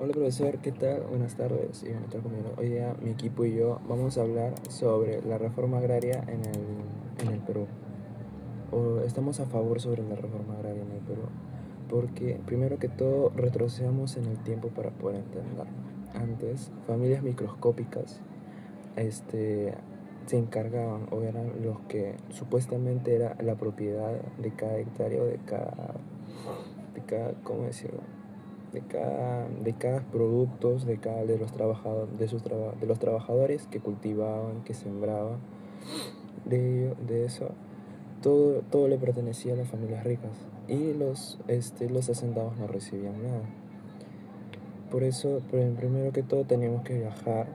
Hola profesor, ¿qué tal? Buenas tardes y buenas tardes compañero. Hoy día mi equipo y yo vamos a hablar sobre la reforma agraria en el Perú. Estamos a favor sobre la reforma agraria en el Perú porque primero que todo retrocedamos en el tiempo para poder entender. Antes, familias microscópicas se encargaban o eran los que supuestamente era la propiedad de cada hectárea o ¿cómo decirlo? De cada productos, de los trabajadores, de los trabajadores que cultivaban, que sembraban, de eso, todo le pertenecía a las familias ricas y los hacendados no recibían nada. Por eso, primero que todo, teníamos que viajar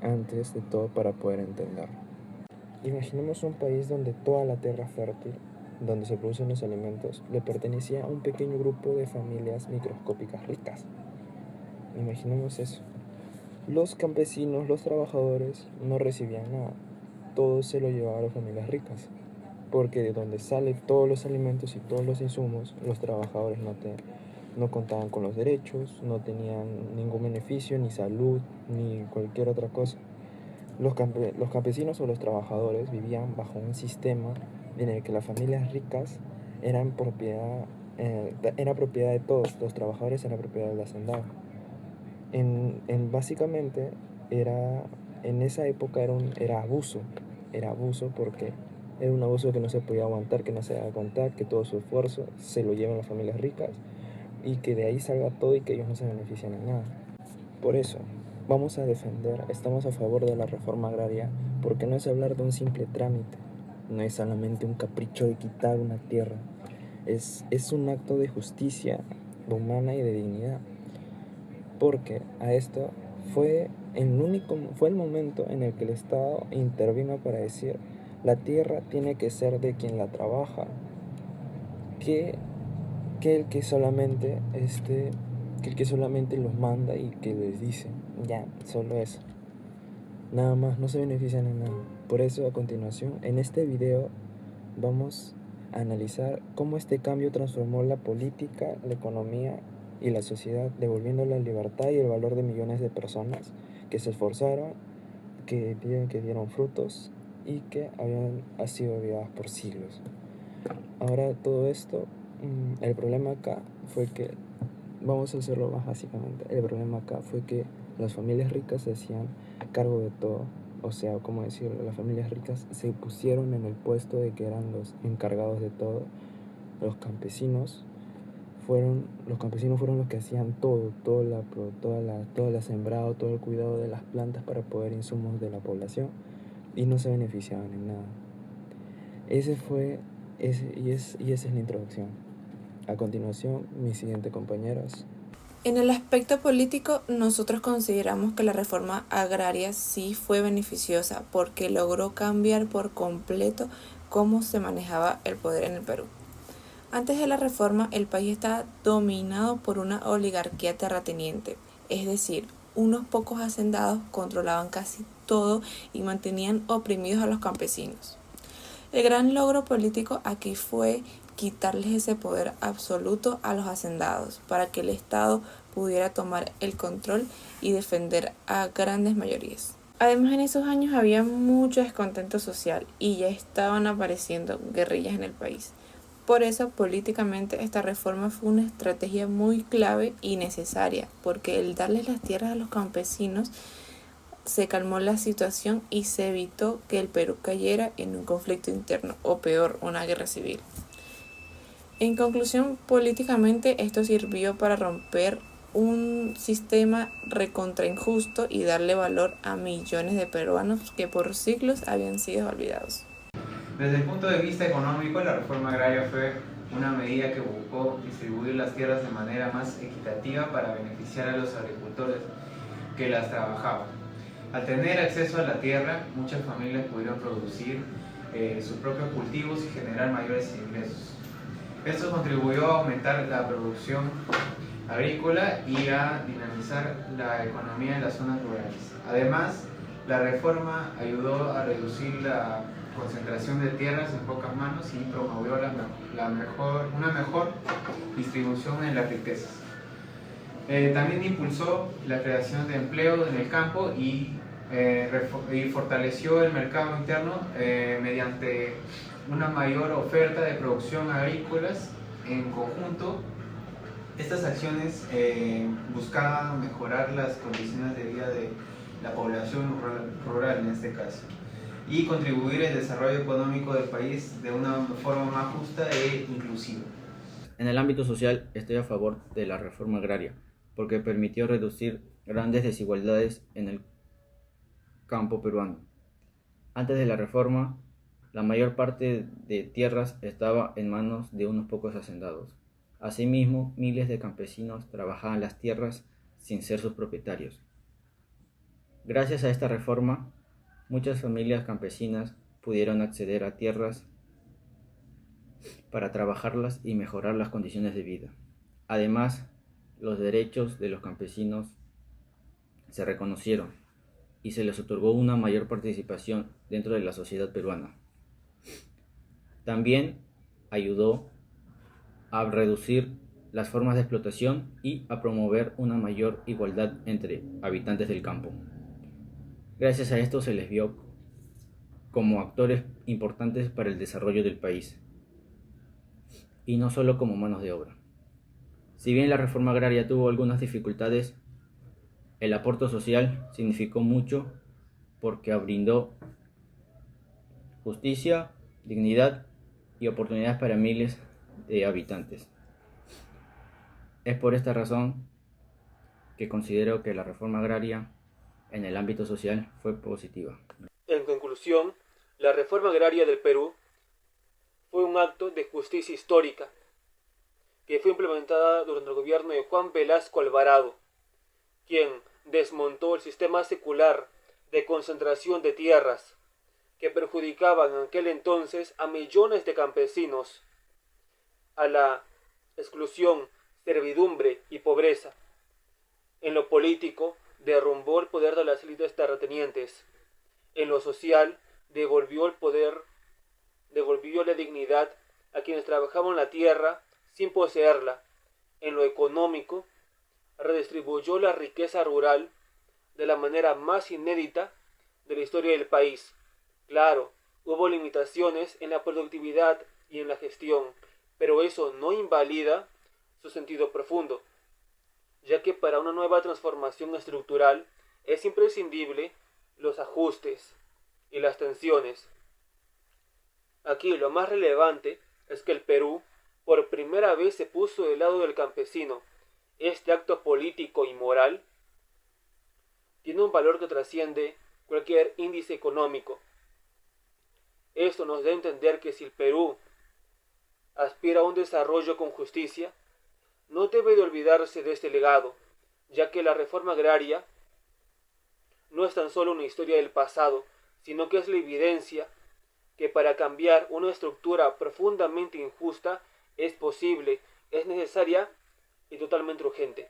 antes de todo para poder entender. Imaginemos un país donde toda la tierra fértil, donde se producen los alimentos, le pertenecía a un pequeño grupo de familias microscópicas ricas. Imaginemos eso. Los campesinos, los trabajadores no recibían nada. Todo se lo llevaba a las familias ricas. Porque de donde salen todos los alimentos y todos los insumos, los trabajadores no contaban con los derechos, no tenían ningún beneficio, ni salud, ni cualquier otra cosa. Los campesinos o los trabajadores vivían bajo un sistema en el que las familias ricas era propiedad de todos, los trabajadores eran propiedad del hacendado. Básicamente en esa época era abuso porque era un abuso que no se podía aguantar, que no se debe aguantar, que todo su esfuerzo se lo llevan las familias ricas y que de ahí salga todo y que ellos no se benefician en nada. Por eso, estamos a favor de la reforma agraria porque no es hablar de un simple trámite, no es solamente un capricho de quitar una tierra, es un acto de justicia humana y de dignidad. Porque a esto fue el momento en el que el Estado intervino para decir la tierra tiene que ser de quien la trabaja, que, que el que solamente los manda y que les dice, ya, solo eso. Nada más, no se benefician en nada. Por eso, a continuación, en este video vamos a analizar cómo este cambio transformó la política, la economía y la sociedad, devolviendo la libertad y el valor de millones de personas que se esforzaron, que dieron frutos y que habían sido olvidadas por siglos. Ahora todo esto, el problema acá fue que, vamos a hacerlo más básicamente, el problema acá fue que las familias ricas se hacían cargo de todo. O sea, ¿cómo decirlo? Las familias ricas se pusieron en el puesto de que eran los encargados de todo. Los campesinos fueron los que hacían todo la sembrado, todo el cuidado de las plantas para poder insumos de la población y no se beneficiaban en nada. Esa es la introducción. A continuación, mis siguientes compañeros. En el aspecto político, nosotros consideramos que la reforma agraria sí fue beneficiosa porque logró cambiar por completo cómo se manejaba el poder en el Perú. Antes de la reforma, el país estaba dominado por una oligarquía terrateniente, es decir, unos pocos hacendados controlaban casi todo y mantenían oprimidos a los campesinos. El gran logro político aquí fue quitarles ese poder absoluto a los hacendados para que el Estado pudiera tomar el control y defender a grandes mayorías. Además, en esos años había mucho descontento social y ya estaban apareciendo guerrillas en el país. Por eso, políticamente, esta reforma fue una estrategia muy clave y necesaria, porque el darles las tierras a los campesinos se calmó la situación y se evitó que el Perú cayera en un conflicto interno o peor, una guerra civil. En conclusión, políticamente esto sirvió para romper un sistema recontra injusto y darle valor a millones de peruanos que por siglos habían sido olvidados. Desde el punto de vista económico, la reforma agraria fue una medida que buscó distribuir las tierras de manera más equitativa para beneficiar a los agricultores que las trabajaban. Al tener acceso a la tierra, muchas familias pudieron producir sus propios cultivos y generar mayores ingresos. Esto contribuyó a aumentar la producción agrícola y a dinamizar la economía en las zonas rurales. Además, la reforma ayudó a reducir la concentración de tierras en pocas manos y promovió una mejor distribución en las riquezas. También impulsó la creación de empleo en el campo y fortaleció el mercado interno mediante una mayor oferta de producción agrícolas en conjunto. Estas acciones buscaban mejorar las condiciones de vida de la población rural en este caso y contribuir al desarrollo económico del país de una forma más justa e inclusiva. En el ámbito social estoy a favor de la reforma agraria porque permitió reducir grandes desigualdades en el campo peruano. Antes de la reforma, la mayor parte de tierras estaba en manos de unos pocos hacendados. Asimismo, miles de campesinos trabajaban las tierras sin ser sus propietarios. Gracias a esta reforma, muchas familias campesinas pudieron acceder a tierras para trabajarlas y mejorar las condiciones de vida. Además, los derechos de los campesinos se reconocieron y se les otorgó una mayor participación dentro de la sociedad peruana. También ayudó a reducir las formas de explotación y a promover una mayor igualdad entre habitantes del campo. Gracias a esto se les vio como actores importantes para el desarrollo del país y no solo como manos de obra. Si bien la reforma agraria tuvo algunas dificultades, el aporte social significó mucho porque brindó justicia, dignidad y oportunidades para miles de habitantes. Es por esta razón que considero que la reforma agraria en el ámbito social fue positiva. En conclusión, la reforma agraria del Perú fue un acto de justicia histórica que fue implementada durante el gobierno de Juan Velasco Alvarado, quien desmontó el sistema secular de concentración de tierras que perjudicaban en aquel entonces a millones de campesinos a la exclusión, servidumbre y pobreza. En lo político, derrumbó el poder de las élites terratenientes. En lo social, devolvió el poder, devolvió la dignidad a quienes trabajaban la tierra sin poseerla. En lo económico, redistribuyó la riqueza rural de la manera más inédita de la historia del país. Claro, hubo limitaciones en la productividad y en la gestión, pero eso no invalida su sentido profundo, ya que para una nueva transformación estructural es imprescindible los ajustes y las tensiones. Aquí lo más relevante es que el Perú por primera vez se puso del lado del campesino. Este acto político y moral tiene un valor que trasciende cualquier índice económico. Esto nos da a entender que si el Perú aspira a un desarrollo con justicia, no debe de olvidarse de este legado, ya que la reforma agraria no es tan solo una historia del pasado, sino que es la evidencia que para cambiar una estructura profundamente injusta es posible, es necesaria y totalmente urgente.